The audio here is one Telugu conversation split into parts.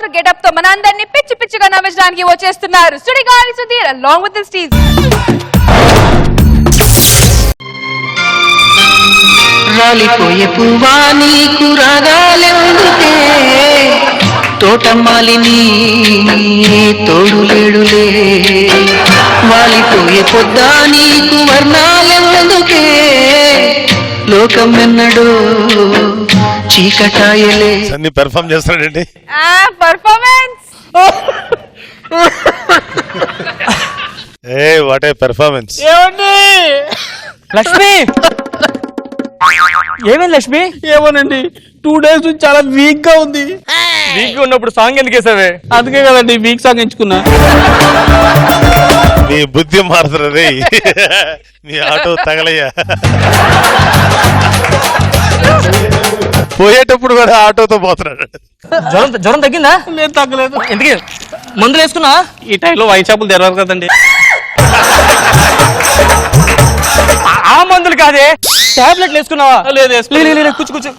స్టార్ గెటప్ తో మనందరినీ పిచ్చి పిచ్చిగా నవ్వించడానికి వచ్చేస్తున్నారు Sudigali Sudheer along with his team. రాలిపోయే పువ్వా నీకు రాగాలెందుకే తోటమాలిని తోడు లేడులే వాలిపోయే పొద్దా నీకు వర్ణాలెందుకే లోకం ఎన్నడో చీకటాయలే అన్ని పెర్ఫార్మ్ చేస్తాడండి performance A what a performance. ఏమండి లక్ష్మి ఏమైంది లక్ష్మి? ఏమోనండి 2 days నుంచి చాలా వీక్ గా ఉంది. వీక్ గా ఉన్నప్పుడు సాంగ్ ఎందుకు వేసావే? అందుకే కదండి వీక్ సాంగ్ ఎంచుకున్నా. నీ బుద్ధి మారుతురా రే, నీ ఆటో తగలయ్యా. పోయేటప్పుడు కూడా ఆటోతో పోతున్నాడు. జ్వరం తగ్గిందా? లేదు తగ్గలేదు. ఎందుకు మందులు వేసుకున్నా? ఈ టైంలో వైన్ షాపులు తెరవరు కదండి. ఆ మందులు కాదే, టాబ్లెట్లు వేసుకున్నావా? లేదు కూర్చు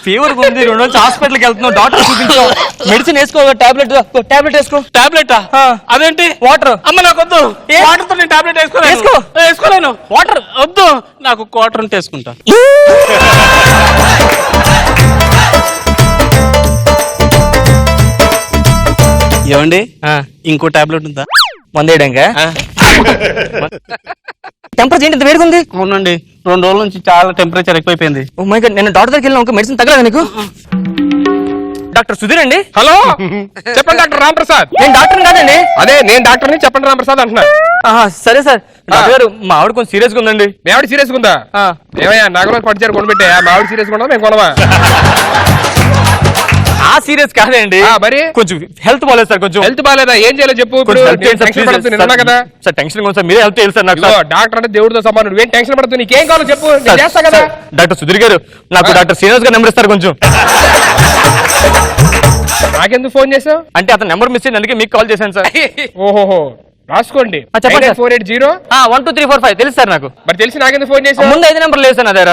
ఫీవర్ ఉంది, 2 రోజులు హాస్పిటల్కి వెళ్తున్నావు, డాక్టర్ చూపించావు, మెడిసిన్ వేసుకో, టాబ్లెట్ వేసుకో. టాబ్లెట్ అదేంటి? వాటర్. అమ్మ నాకు వద్దు, వాటర్ తో నేను టాబ్లెట్ వేసుకోలేను. వాటర్ వద్దు, నాకు క్వార్టర్ ఉంటే వేసుకుంటా. ఏమండి ఇంకో టాబ్లెట్ ఉందా? మందేయడంగా టెంపరేచర్ ఏంటి వేడిగా ఉంది? అవునండి 2 రోజుల నుంచి చాలా టెంపరేచర్ ఎక్కువైపోయింది. ఓ మై గాడ్, నేను డాక్టర్ దగ్గరికి వెళ్ళిన ఒక మెడిసిన్ తగ్గలేదు నీకు? డాక్టర్ సుధీర్ అండి. హలో చెప్పండి డాక్టర్ రామ్ ప్రసాద్. నేను డాక్టర్ కాదండి. అదే నేను డాక్టర్ ని చెప్పండి రామ్ ప్రసాద్ అంటున్నా. సరే సార్. డాక్టర్ గారు మా ఆవిడ కొంచెం సీరియస్ గా ఉందండి. మీ ఆవిడ సీరియస్ గా ఉందా? ఏమయ్యా నగలో పట్టుచారు కొనిపెట్టా, మా ఆవిడ సీరియస్ గా ఉండదా మేము కొనవా? ఆ సీరియస్ కాదండి, మరి కొంచెం హెల్త్ బాగాలేదు సార్. కొంచెం హెల్త్ బాగాలేదా? ఏం చేయాలో చెప్పు. కదా సార్ టెన్షన్ సార్, మీరే హెల్ప్ చేయాలి సార్ నాకు. డాక్టర్ అంటే దేవుడితో సమానం, ఏం టెన్షన్ పడుతుంది, నీకేం కావాలో చెప్పు చేస్తా కదా. డాక్టర్ సుధీర్ గారు నాకు డాక్టర్ శ్రీనివాస్ గారు నెంబర్ ఇస్తారు కొంచెం? నాకెందుకు ఫోన్ చేసావు? అంటే అతను నెంబర్ మిస్ అయింది, అందుకే మీకు కాల్ చేశాను సార్. ఓహో రాసుకోండి. 480 12345 తెలుసు సార్ నాకు. మరి తెలిసి నాకెందుకు ఫోన్ చేసావు? ముందు 5 నెంబర్లు లేదు సార్ నా దగ్గర.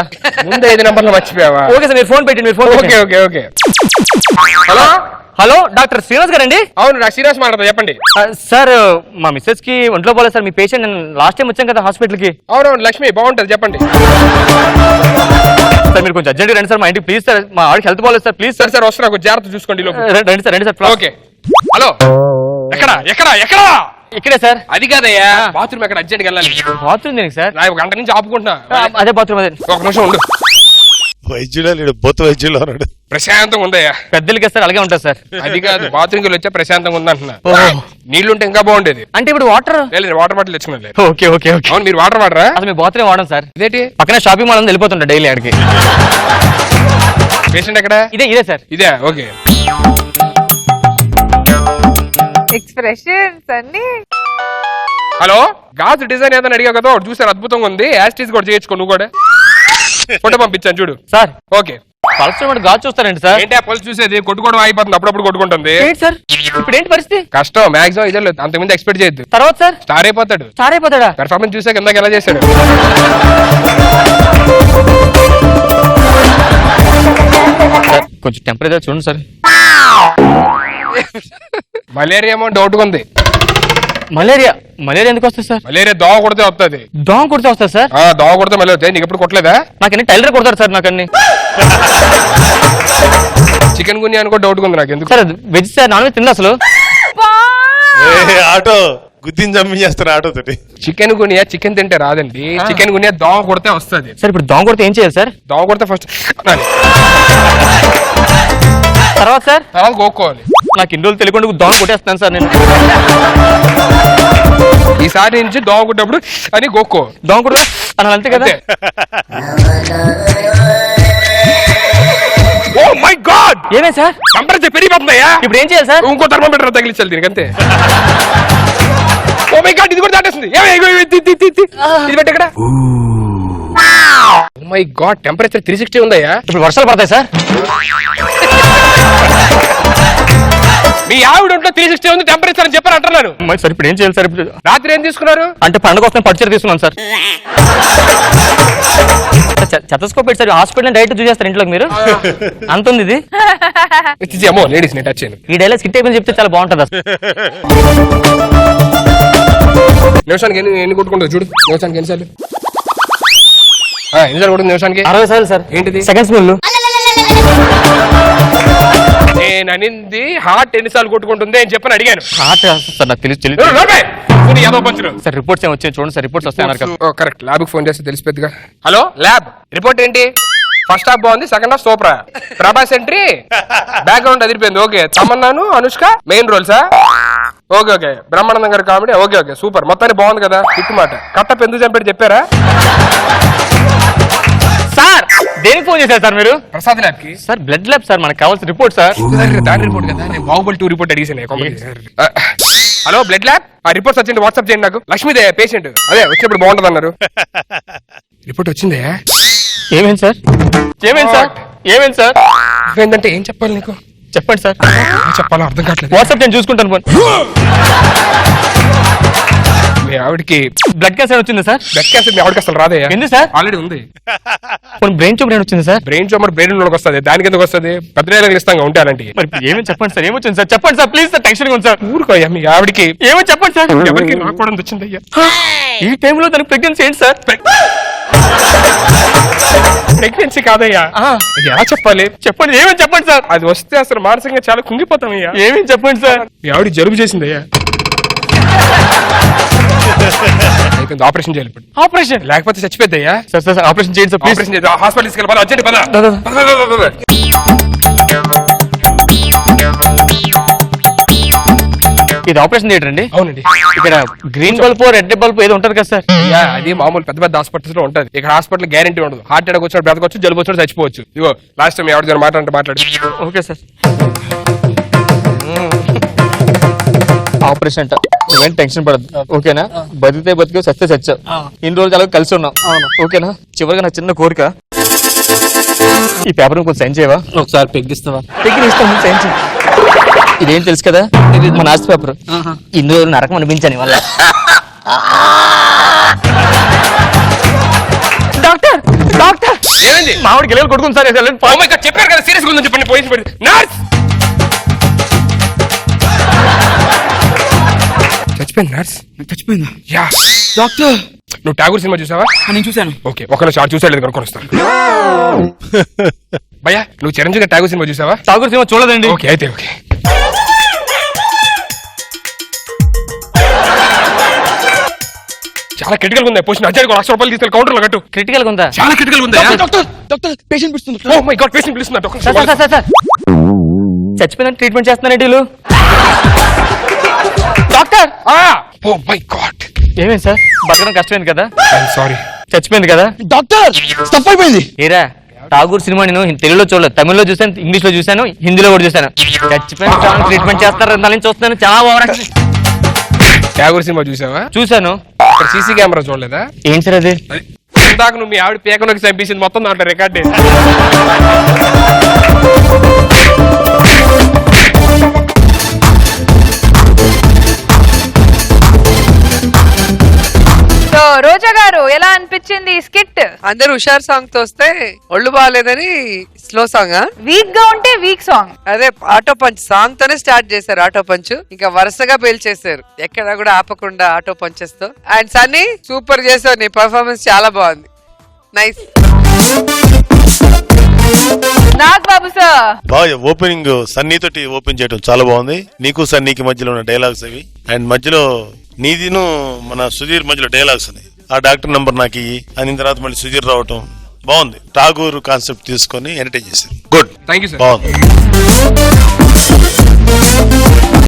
ముందు 5 నెంబర్లు మర్చిపోయావా? ఓకే సార్, మీరు ఫోన్ పెట్టండి. మీరు phone. Okay. Hello hello doctor Srinivas గారండి? అవును నాకు శ్రీనివాస్ మాట్లాడతా, చెప్పండి. సార్ మా మిస్సెస్ కి ఒంట్లో పోలేదు సార్. మీ పేషెంట్ నేను లాస్ట్ టైం వచ్చాం కదా హాస్పిటల్ కి. అవునవును లక్ష్మి బాగుంటది, చెప్పండి. సార్ మీరు కొంచెం అర్జెంట్ రండి సార్ మా ఇంటికి ప్లీజ్ సార్. మా ఆవిడకి హెల్త్ పోలేదు సార్ ప్లీజ్ సార్. సార్ వస్తున్నా, జాగ్రత్త చూసుకోండి. రండి సార్. ఓకే. హలో ఎక్కడ ఇక్కడే సార్. అది కాదయ్యా, బాత్రూమ్ ఎక్కడ అర్జెంట్ వెళ్ళాలి. బాత్రూమ్ దేనికి సార్? 1 గంట నుంచి ఆపుకుంటున్నా. అదే బాత్రూమ్. అదే ఒక నిమిషం ఉండు. వైద్యుడు లేడు, బొత్తు వైద్యుడు అన్నాడు. ప్రశాంతంగా ఉందయ్యా. పెద్దలకి సార్ అలాగే ఉంటుంది సార్. అది కాదు, బాత్రూమ్కి వచ్చా ప్రశాంతంగా ఉందంటున్నా. నీళ్లుంటే ఇంకా బాగుండేది. అంటే ఇప్పుడు వాటర్ లేదు, వాటర్ బాటిల్ తెచ్చుకున్నా. ఓకే. అవును మీరు వాటర్ వాడరా? అసలు మీ బాత్రూమ్ వాడడం సార్. ఇదేంటి? పక్కనే షాపింగ్ మాల్ వెళ్ళిపోతుంటా డైలీ ఆడికి. పేషెంట్ ఎక్కడ? ఇదే సార్. ఇదే ఓకే. ఎక్స్ప్రెషన్స్ అన్ని. హలో గాజు డిజైన్ ఏదైనా అడిగా కదా, చూసారు అద్భుతంగా ఉంది. యాస్టీస్ కూడా చేయించుకో నువ్వు కూడా. ఫోటో పంపించాను చూడు సార్. ఓకే. పల్స్ గాజు చూస్తారండి సార్? ఏంటి పల్స్ చూసేది? కొట్టుకోవడం అయిపోతుంది, అప్పుడప్పుడు కొట్టుకుంటుంది సార్. ఇప్పుడు ఏంటి పరిస్థితి? కష్టం, మాక్సిమం ఇదే, అంతకుముందు ఎక్స్పెక్ట్ చేయొద్దు. తర్వాత సార్ స్టార్ అయిపోతాడు. పెర్ఫార్మెన్స్ చూసాక ఇందాక ఎలా చేశాడు. కొంచెం టెంపరేచర్ చూడండి సార్. మలేరియా ఏమో డౌట్ ఉంది. మలేరియా ఎందుకు వస్తుంది సార్? మలేరియా దోమ కొడితే వస్తుంది. దోమ కొడితే వస్తుంది సార్? దోమ కొడితే మళ్ళీ వస్తాయి. నీకు ఎప్పుడు కొట్టలేదా? నాకన్నీ టైలర్ కొడతారు సార్. నాకన్నీ చికెన్ గున్యా అని కూడా డౌట్ ఉంది నాకు. ఎందుకు sir? Veg sir, non veg తిందా అసలు? ఆటో గుద్దిని చంపించేస్తారు ఆటో తోటి. చికెన్ గునియా చికెన్ తింటే రాదండి. చికెన్ గునియా దోమ కొడితే వస్తుంది సార్. ఇప్పుడు దోమ కొడితే ఏం చేయాలి సార్? దోమ కొడితే ఫస్ట్ తర్వాత సార్? తర్వాత గోక్కోవాలి. నాకు ఇన్ని రోజులు తెలియకుండా దోమ కొట్టేస్తున్నాను సార్ నేను. ఈసారి నుంచి దోమ కొట్టినప్పుడు అని గోక్కో. దోమ కొట్టు అలా అంతే కదా? ఓ మై గాడ్, ఏమే సార్? టెంపరేచర్ పెరిగిపోతుందయ్యా. ఇప్పుడు ఏం చేయాలి సార్? ఇంకో థర్మోమీటర్ తగిలించాలి దీనికి అంతే. ఓ మై గాడ్, ఇది కూడా దాటేస్తుంది. ఇది పెట్టి ఇక్కడ. ఓ మై గాడ్, టెంపరేచర్ 360 ఉందయ్యా. ఇప్పుడు వర్షాలు పడతాయి సార్? మీ ఆవిడ ఒంట్లో 360 ఉంది టెంపరేచర్ అని చెప్పారు అంటున్నాను. మరి సార్ ఇప్పుడు ఏం చేయాలి సార్? ఇప్పుడు రాత్రి ఏం తీసుకున్నారు? అంటే పండుగ వస్తున్న పట్టుచీర తీసుకున్నాను సార్. చెత్తస్కోప్ పెట్టి సార్ హాస్పిటల్ డైరెక్ట్ చూసేస్తారు ఇంట్లోకి మీరు. అంత ఉంది ఇది. అమ్మో లేడీస్ ని టచ్ చేయను. ఈ డైలాగ్ స్కిట్ అయిపోయి చెప్తే చాలా బాగుంటుంది అసలు. నిమిషానికి ఎన్ని కొట్టుకుంటుంది చూడు. నిమిషానికి ఎన్నిసార్లు కొడుతుంది? నిమిషానికి 60 సార్లు సార్. ఏంటిది? సెకండ్స్ ముందు నేను అనింది హార్ట్ ఎన్నిసార్లు కొట్టుకుంటుంది అని చెప్పని అడిగాను. హార్ట్ సార్ నాకు తెలియదు. సార్ రిపోర్ట్స్ ఏమి వచ్చాయి చూడండి సార్. రిపోర్ట్స్ వస్తాయన్నారు కదా. కరెక్ట్. ల్యాబ్ కి ఫోన్ చేస్తే తెలిసిపోద్దిగా. హలో ల్యాబ్, రిపోర్ట్ ఏంటి? ఫస్ట్ హాఫ్ బాగుంది, second half super. Prabhas entry, background అదిరిపోయింది. ఓకే. తమన్నాను, అనుష్క మెయిన్ రోల్సా? Okay okay. బ్రహ్మానందం గారి కామెడీ ఓకే ఓకే సూపర్. మొత్తానికి బాగుంది కదా. హిట్ మాట. కట్టప్ ఎందుకు చంపాడు చెప్పారా? సార్ దేనికి ఫోన్ చేశారు సార్ మీరు? ప్రసాద్ ల్యాబ్ కి. సార్ బ్లడ్ ల్యాబ్ సార్, మనకు కావాల్సిన రిపోర్ట్ సార్. దాని రిపోర్ట్ కదా. నేను బాహుబలి 2 రిపోర్ట్ అడిగేసాను. హలో బ్లడ్ ల్యాబ్, ఆ రిపోర్ట్స్ వచ్చింది వాట్సాప్ చేయండి నాకు. లక్ష్మీదే పేషెంట్, అదే వచ్చినప్పుడు బాగుంటుంది అన్నారు. రిపోర్ట్ వచ్చిందే. ఏమేంటి సార్? ఏమేంటి సార్? ఏమేంటి సార్? ఏంటంటే ఏం చెప్పాలి నీకు? చెప్పండి సార్. చెప్పాలో అర్థం కావట్లేదు. వాట్సాప్ నేను చూసుకుంటాను. మీ ఆవిడకి బ్లడ్ క్యాన్సర్ వచ్చింది సార్. బ్లడ్ క్యాన్సర్ మీ ఆవిడకి అసలు రాదే. ఎందుకు సార్? ఆల్రెడీ ఉంది. బ్రెయిన్ ట్యూమర్ వచ్చింది సార్. బ్రెయిన్ ట్యూమర్ బ్రెయిన్ లోకి వస్తుంది. దానికి ఎందుకు వస్తుంది? పెద్దలు ఇస్తాం ఉంటే అలాంటి. మరి ఏమని చెప్పండి సార్? ఏమొచ్చింది సార్? చెప్పండి సార్ ప్లీజ్ సార్. టెన్షన్ ఉంది సార్. ఊరుకోయ్యా. మీ ఆవిడకి ఏమో చెప్పండి సార్. ఎవరికి రాకూడదు వచ్చింది అయ్యా. ఈ టైంలో దానికి ప్రెగ్నెన్సీ ఏంటి సార్? ప్రెగ్నెన్సీ కాదయ్యా. ఎలా చెప్పాలి? చెప్పండి. ఏమని చెప్పండి సార్. అది వస్తే అసలు మానసికంగా చాలా కుంగిపోతామయ్యా. ఏమేమి చెప్పండి సార్. మీ ఆవిడ జలుబు చేసిందయ్యా. అయిపోయింది. ఆపరేషన్ చేయాలి ఇప్పుడు. ఆపరేషన్ లేకపోతే చచ్చిపోద్దయ్యా. సార్ సార్ ఆపరేషన్ చేయండి సార్ ప్లీజ్. ఆపరేషన్ చేద్దాం. హాస్పిటల్ తీసుకెళ్ళి అర్జెంట్ పద. ఇది ఆపరేషన్ థియేటర్ అండి? అవునండి. ఇక్కడ గ్రీన్ బల్బ్ రెడ్ బల్బ్ ఏదో ఉంటది కదా సార్? అది మామూలు పెద్ద పెద్ద హాస్పిటల్స్ లో ఉంటది. ఇక్కడ హాస్పిటల్ గ్యారెంటీ ఉండదు. హార్ట్ అటాక్ వచ్చినప్పుడు బ్రతకొచ్చు, జలుబు వచ్చినప్పుడు చచ్చిపోవచ్చు. ఇగో లాస్ట్ టైం ఎవరి మాట్లాడు. Okay sir. ఆపరేషన్ అంట, నువ్వేం టెన్షన్ పడద్దు ఓకేనా? బతికితే బతికే సస్తే సచ్చావు. ఇన్ని రోజులు చాలా కలిసి ఉన్నాం ఓకేనా? చివరిగా నా చిన్న కోరిక, ఈ పేపర్ కొంచెం సైన్ చేయవా? ఒకసారి పెగ్గిస్తావా? ఇస్తాను, సైన్ చేయి. ఇదేం తెలుసు కదా, మన ఆస్తి పేపర్. ఇన్ని రోజులు నరకం అనిపించాను వల్ల. డాక్టర్ డాక్టర్ ఏమైంది? మామిడి గిల్లలు కొట్టుకుంది సార్. చెప్పారు కదా సీరియస్ ఉందని చెప్పండి. పోయి నర్స్ చచ్చిపోయింది. నర్స్ చచ్చిపోయిందా? యా. డాక్టర్ నువ్వు ఠాగూర్ సినిమా చూసావా? నేను చూశాను. ఓకే, ఒకళ్ళు షార్ట్ చూసాడు కనుక్కొని వస్తాను. భయ్యా నువ్వు చిరంజీవి ఠాగూర్ సినిమా చూసావా? ఠాగూర్ సినిమా చూడదండి. ఓకే అయితే ఓకే. చాలా క్రిటికల్ ఉంది. పోషన్ అర్జెంట్ ₹1,00,000 తీసుకెళ్ళి కౌంటర్ లో కట్టు. క్రిటికల్ గా ఉందా? చాలా క్రిటికల్ ఉంది. డాక్టర్ పేషెంట్ పిలుస్తుంది. ఓ మై గాడ్, పేషెంట్ పిలుస్తున్నా. సార్ చచ్చిపోయిన ట్రీట్మెంట్ చేస్తున్నారండి వీళ్ళు. డాక్టర్ ఓ మై గాడ్, ఏమైంది సార్? బతకడం కష్టమైంది కదా? సారీ. చచ్చిపోయింది కదా? డాక్టర్ స్టఫ్ అయిపోయింది. ఏరా ఠాగూర్ సినిమా నేను తెలుగులో చూడలేదు, తమిళ్లో చూసాను, ఇంగ్లీష్ లో చూసాను, హిందీలో కూడా చూసాను. చచ్చిపోయిన ట్రీట్మెంట్ చేస్తారు దాని చూస్తున్నాను. చాలా బాగా. ఠాగూర్ సినిమా చూసావా? చూసాను. ఇక్కడ సీసీ కెమెరా చూడలేదా? ఏంటి సార్ అది? ఇందాక నువ్వు మీ ఆవిడ పేకలోకి చంపేసింది మొత్తం దాంట్లో రికార్డ్. సో రోజా గారు ఎలా అనిపించింది ఈ స్కిట్? అందరు హుషార్ సాంగ్ తో వస్తే ఒళ్ళు బాగాలేదని స్లో సాంగ్. వీక్ గా ఉంటే వీక్ సాంగ్. అదే ఆటో పంచ్ సాంగ్ తోనే స్టార్ట్ చేశారు. ఆటో పంచ్ ఇంకా వరుసగా పేల్చేశారు, ఎక్కడ కూడా ఆపకుండా ఆటో పంచెస్ తో. అండ్ సన్నీ సూపర్ చేసావు, నీ పర్ఫార్మెన్స్ చాలా బాగుంది. నైస్. నాగ్ బాబు సార్ బాగా ఓపెనింగ్ సన్నీ తోటి ఓపెన్ చేయడం చాలా బాగుంది. నీకు సన్నీకి మధ్యలో ఉన్న డైలాగ్స్ అవి, అండ్ మధ్యలో నీదిను మన సుధీర్ మధ్యలో డైలాగ్స్ ఉన్నాయి. ఆ డాక్టర్ నంబర్ నాకు అనిన తర్వాత మళ్ళీ సుధీర్ రావటం బాగుంది. ఠాగూర్ కాన్సెప్ట్ తీసుకొని ఎంటర్టైన్ చేశారు. Good, thank you sir. బాగుంది.